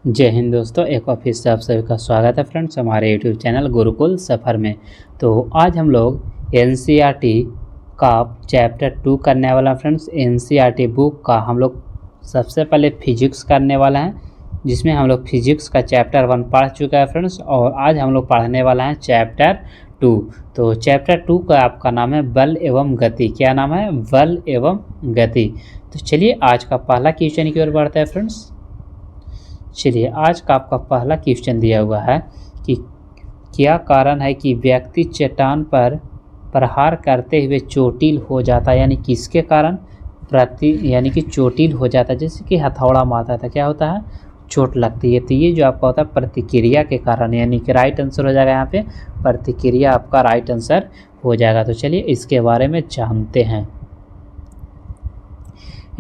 जय हिंद दोस्तों, एक बार फिर से आप सभी का स्वागत है फ्रेंड्स हमारे यूट्यूब चैनल गुरुकुल सफ़र में। तो आज हम लोग एनसीईआरटी का चैप्टर 2 करने वाला फ्रेंड्स। एनसीईआरटी बुक का हम लोग सबसे पहले फिजिक्स करने वाला है, जिसमें हम लोग फिजिक्स का चैप्टर 1 पढ़ चुका है फ्रेंड्स, और आज हम लोग पढ़ने वाला है चैप्टर 2। तो चैप्टर 2 का आपका नाम है बल एवं गति। क्या नाम है? बल एवं गति। तो चलिए आज का पहला क्वेश्चन की ओर बढ़ते हैं फ्रेंड्स। चलिए आज का आपका पहला क्वेश्चन दिया हुआ है कि क्या कारण है कि व्यक्ति चट्टान पर प्रहार करते हुए चोटिल हो जाता है, यानी किसके कारण यानी कि चोटिल हो जाता है। जैसे कि हथौड़ा मारता था, क्या होता है? चोट लगती है। तो ये जो आपका होता है प्रतिक्रिया के कारण, यानी कि राइट आंसर हो जाएगा यहाँ पे प्रतिक्रिया, आपका राइट आंसर हो जाएगा। तो चलिए इसके बारे में जानते हैं।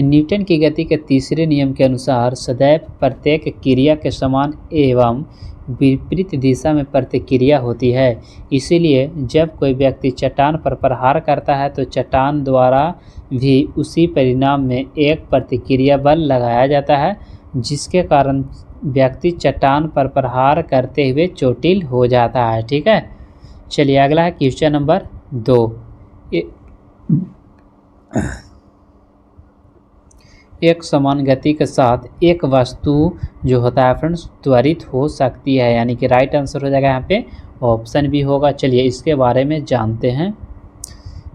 न्यूटन की गति के तीसरे नियम के अनुसार सदैव प्रत्येक क्रिया के समान एवं विपरीत दिशा में प्रतिक्रिया होती है। इसीलिए जब कोई व्यक्ति चट्टान पर प्रहार करता है तो चट्टान द्वारा भी उसी परिणाम में एक प्रतिक्रिया बल लगाया जाता है, जिसके कारण व्यक्ति चट्टान पर प्रहार करते हुए चोटिल हो जाता है। ठीक है, चलिए अगला है क्वेश्चन नंबर 2। एक समान गति के साथ एक वस्तु जो होता है फ्रेंड्स त्वरित हो सकती है, यानी कि राइट आंसर हो जाएगा यहाँ पे ऑप्शन भी होगा। चलिए इसके बारे में जानते हैं।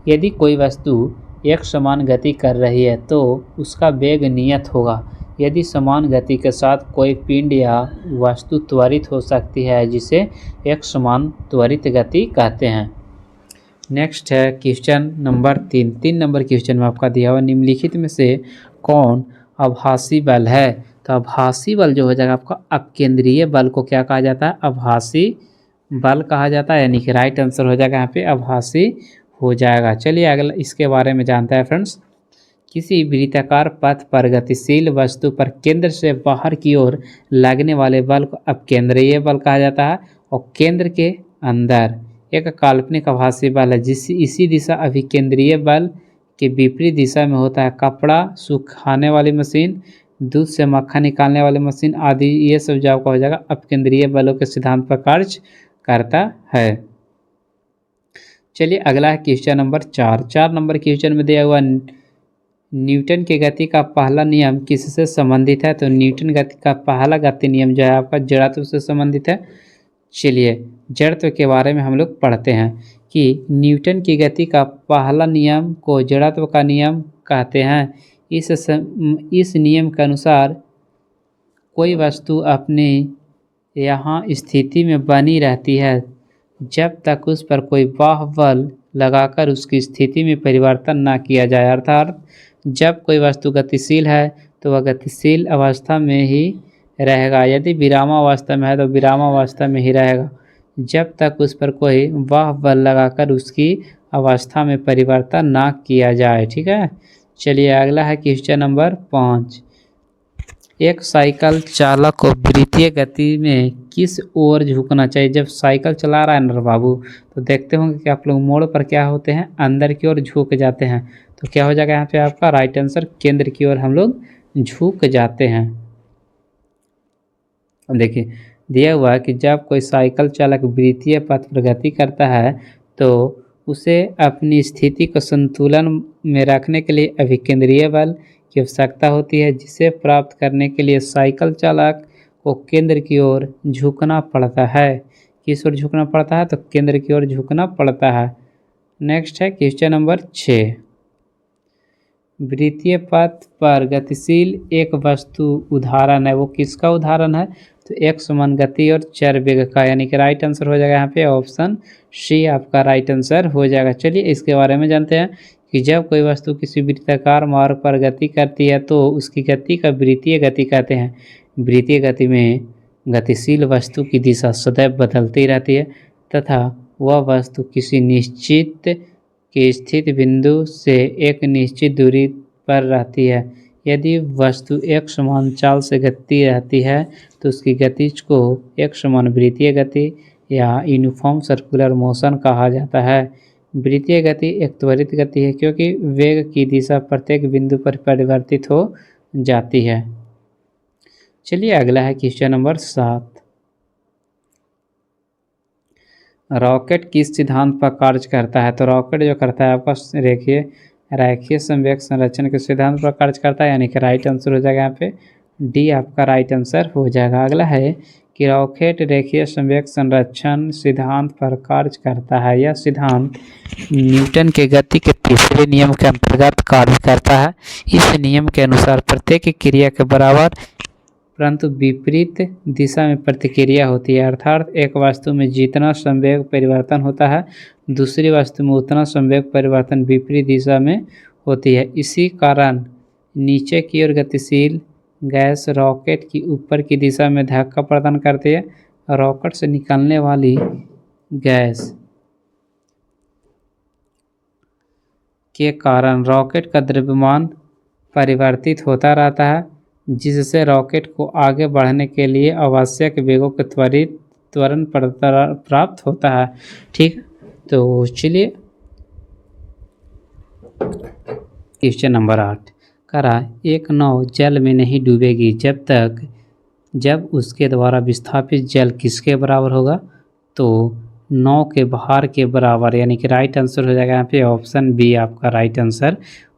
यदि कोई वस्तु एक समान गति कर रही है तो उसका वेग नियत होगा। यदि समान गति के साथ कोई पिंड या वस्तु त्वरित हो सकती है, जिसे एक समान त्वरित गति कहते हैं। नेक्स्ट है क्वेश्चन नंबर 3। 3 नंबर क्वेश्चन में आपका दिया हुआ निम्नलिखित में से कौन आभासी बल है? तो आभासी बल जो हो जाएगा आपका अपकेंद्रीय बल को क्या कहा जाता है? आभासी बल कहा जाता है, यानी कि राइट आंसर हो जाएगा यहाँ पे आभासी हो जाएगा। चलिए अगला इसके बारे में जानते हैं फ्रेंड्स। किसी वृत्ताकार पथ पर गतिशील वस्तु पर केंद्र से बाहर की ओर लगने वाले बल को अपकेंद्रीय बल कहा जाता है, और केंद्र के अंदर एक काल्पनिक आभासी बल है इसी दिशा अभिकेंद्रीय बल के विपरीत दिशा में होता है। कपड़ा सुखाने वाली मशीन, दूध से मक्खन निकालने वाली मशीन आदि, ये सब जो आपका हो जाएगा अपकेंद्रीय बलों के सिद्धांत पर कार्य करता है। चलिए अगला है क्वेश्चन नंबर 4। 4 नंबर क्वेश्चन में दिया हुआ न्यूटन की गति का पहला नियम किससे संबंधित है? तो न्यूटन गति का पहला गति नियम जो है आपका जड़त्व से संबंधित है। चलिए जड़त्व के बारे में हम लोग पढ़ते हैं कि न्यूटन की गति का पहला नियम को जड़त्व का नियम कहते हैं। इस नियम के अनुसार कोई वस्तु अपने यहाँ स्थिति में बनी रहती है जब तक उस पर कोई बाह्य बल लगाकर उसकी स्थिति में परिवर्तन ना किया जाए। अर्थात जब कोई वस्तु गतिशील है तो वह गतिशील अवस्था में ही रहेगा, यदि विरामावस्था में है तो विरामावस्था में ही रहेगा, जब तक उस पर कोई बाह्य बल लगाकर उसकी अवस्था में परिवर्तन ना किया जाए। ठीक है, चलिए अगला है क्वेश्चन नंबर 5। एक साइकिल चालक को वृत्तीय गति में किस ओर झुकना चाहिए? जब साइकिल चला रहा है ना बाबू, तो देखते होंगे कि आप लोग मोड़ पर क्या होते हैं, अंदर की ओर झुक जाते हैं। तो क्या हो जाएगा यहाँ पे आपका राइट आंसर केंद्र की ओर हम लोग झुक जाते हैं। देखिए दिया हुआ है कि जब कोई साइकिल चालक वृत्तीय पथ पर गति करता है तो उसे अपनी स्थिति को संतुलन में रखने के लिए अभिकेंद्रीय बल की आवश्यकता होती है, जिसे प्राप्त करने के लिए साइकिल चालक को केंद्र की ओर झुकना पड़ता है। किस ओर झुकना पड़ता है? तो केंद्र की ओर झुकना पड़ता है। नेक्स्ट है क्वेश्चन नंबर 6। वृत्तीय पथ पर गतिशील एक वस्तु उदाहरण है, वो किसका उदाहरण है? तो एक समान गति और चर वेग का, यानी कि राइट आंसर हो जाएगा यहाँ पे ऑप्शन सी आपका राइट आंसर हो जाएगा। चलिए इसके बारे में जानते हैं कि जब कोई वस्तु किसी वृत्ताकार मार्ग पर गति करती है तो उसकी गति का वृत्तीय गति कहते हैं। वृत्तीय गति में गतिशील वस्तु की दिशा सदैव बदलती रहती है तथा वह वस्तु किसी निश्चित की स्थित बिंदु से एक निश्चित दूरी पर रहती है। यदि वस्तु एक समान चाल से गति रहती है तो उसकी गतिज को एक समान वृत्तीय गति या यूनिफॉर्म सर्कुलर मोशन कहा जाता है। वृत्तीय गति एक त्वरित गति है क्योंकि वेग की दिशा प्रत्येक बिंदु पर परिवर्तित हो जाती है। चलिए अगला है क्वेश्चन नंबर 7। रॉकेट किस सिद्धांत पर कार्य करता है? तो रॉकेट जो करता है आपका रेखीय संवेग संरक्षण के सिद्धांत पर कार्य करता है, यानी कि राइट आंसर हो जाएगा यहाँ पे डी आपका राइट आंसर हो जाएगा। अगला है कि रॉकेट रेखीय संवेग संरक्षण सिद्धांत पर कार्य करता है। यह सिद्धांत न्यूटन के गति के तीसरे नियम के अंतर्गत कार्य करता है। इस नियम के अनुसार प्रत्येक क्रिया के बराबर परंतु विपरीत दिशा में प्रतिक्रिया होती है, अर्थात एक वस्तु में जितना संवेग परिवर्तन होता है दूसरी वस्तु में उतना संवेग परिवर्तन विपरीत दिशा में होती है। इसी कारण नीचे की ओर गतिशील गैस रॉकेट की ऊपर की दिशा में धक्का प्रदान करती है। रॉकेट से निकलने वाली गैस के कारण रॉकेट का द्रव्यमान परिवर्तित होता रहता है, जिससे रॉकेट को आगे बढ़ने के लिए आवश्यक वेगों के त्वरण प्राप्त होता है। ठीक, तो चलिए क्वेश्चन नंबर 8 करा, एक नाव जल में नहीं डूबेगी जब उसके द्वारा विस्थापित जल किसके बराबर होगा? तो नाव के भार के बराबर, यानी कि राइट आंसर हो जाएगा यहाँ पे ऑप्शन बी आपका राइट आंसर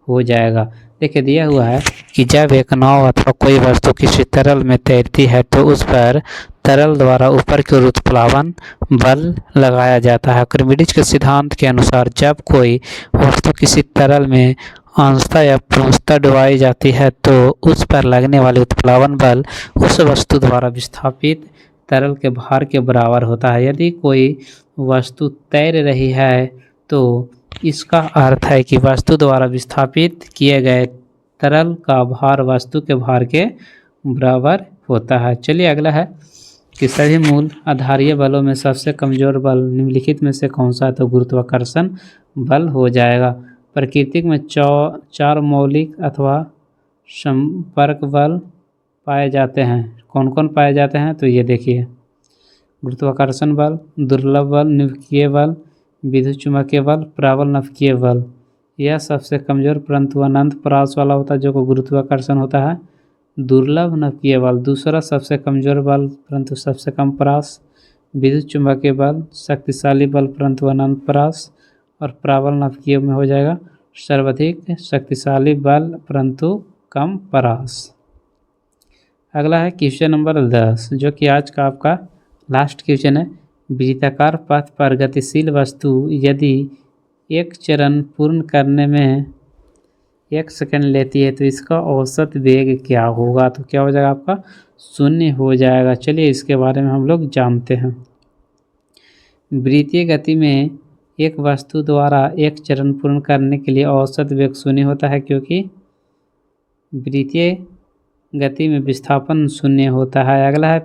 हो जाएगा। देखिए दिया हुआ है कि जब एक नाव अथवा कोई वस्तु किसी तरल में तैरती है तो उस पर तरल द्वारा ऊपर की ओर उत्प्लावन बल लगाया जाता है। आर्किमिडीज के सिद्धांत के अनुसार जब कोई वस्तु किसी तरल में अंशतः या पूर्णतः डुबाई जाती है तो उस पर लगने वाले उत्प्लावन बल उस वस्तु द्वारा विस्थापित तरल के भार के बराबर होता है। यदि कोई वस्तु तैर रही है तो इसका अर्थ है कि वस्तु द्वारा विस्थापित किए गए तरल का भार वस्तु के भार के बराबर होता है। चलिए अगला है कि सभी मूल आधारीय बलों में सबसे कमजोर बल निम्नलिखित में से कौन सा है? तो गुरुत्वाकर्षण बल हो जाएगा। प्रकृति में 4 मौलिक अथवा संपर्क बल पाए जाते हैं। कौन कौन पाए जाते हैं? तो ये देखिए, गुरुत्वाकर्षण बल, दुर्लभ बल, निष्क्रिय बल, विद्युत चुंबकीय बल, प्रबल नफकीय बल। यह सबसे कमजोर परंतु अनंत परास वाला होता है जो को गुरुत्वाकर्षण होता है। दुर्लभ नफकीय बल दूसरा सबसे कमजोर बल परंतु सबसे कम परास। विद्युत चुंबकीय बल शक्तिशाली बल परंतु अनंत परास। और प्रबल नफकीय में हो जाएगा सर्वाधिक शक्तिशाली बल परंतु कम परास। अगला है क्वेश्चन नंबर 10 जो कि आज का आपका लास्ट क्वेश्चन है। वृत्ताकार पथ पर गतिशील वस्तु यदि एक चरण पूर्ण करने में 1 सेकंड लेती है तो इसका औसत वेग क्या होगा? तो क्या हो जाएगा आपका 0 हो जाएगा। चलिए इसके बारे में हम लोग जानते हैं। वृत्तीय गति में एक वस्तु द्वारा एक चरण पूर्ण करने के लिए औसत वेग 0 होता है, क्योंकि वृत्तीय गति में विस्थापन 0 होता है। अगला है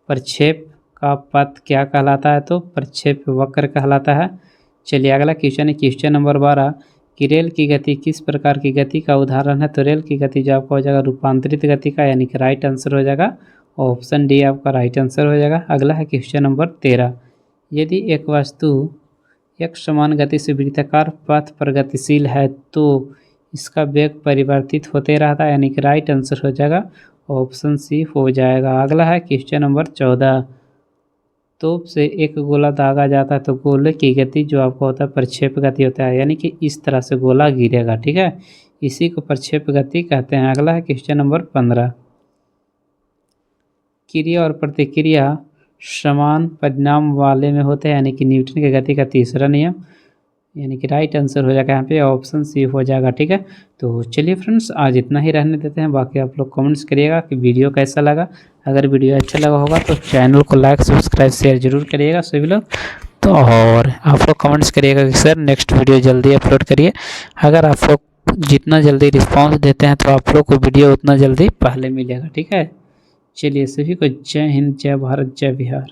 प्रक्षेप का पथ क्या कहलाता है? तो प्रक्षेप वक्र कहलाता है। चलिए अगला क्वेश्चन है क्वेश्चन नंबर 12 कि रेल की गति किस प्रकार की गति का उदाहरण है? तो रेल की गति जो आपका हो जाएगा रूपांतरित गति का, यानी कि राइट आंसर हो जाएगा ऑप्शन डी आपका राइट आंसर हो जाएगा। अगला है क्वेश्चन नंबर 13 यदि एक वस्तु एक समान गति से वृत्ताकार पथ पर गतिशील है तो इसका वेग परिवर्तित होते रहता है, यानी कि राइट आंसर हो जाएगा ऑप्शन सी हो जाएगा। अगला है क्वेश्चन नंबर 14 तोप से एक गोला दागा जाता है तो गोले की गति जो आपको होता है प्रक्षेप गति होता है, यानी कि इस तरह से गोला गिरेगा। ठीक है, इसी को प्रक्षेप गति कहते हैं। अगला है क्वेश्चन नंबर 15 क्रिया और प्रतिक्रिया समान परिणाम वाले में होते हैं, यानी कि न्यूटन की गति का तीसरा नियम, यानी कि राइट आंसर हो जाएगा यहाँ पे ऑप्शन सी हो जाएगा। ठीक है, तो चलिए फ्रेंड्स आज इतना ही रहने देते हैं। बाकी आप लोग कमेंट्स करिएगा कि वीडियो कैसा लगा। अगर वीडियो अच्छा लगा होगा तो चैनल को लाइक सब्सक्राइब शेयर जरूर करिएगा सभी लोग। तो और आप लोग कमेंट्स करिएगा कि सर नेक्स्ट वीडियो जल्दी अपलोड करिए। अगर आप लोग जितना जल्दी रिस्पॉन्स देते हैं तो आप लोग को वीडियो उतना जल्दी पहले मिलेगा। ठीक है, चलिए सभी को जय हिंद, जय भारत, जय बिहार।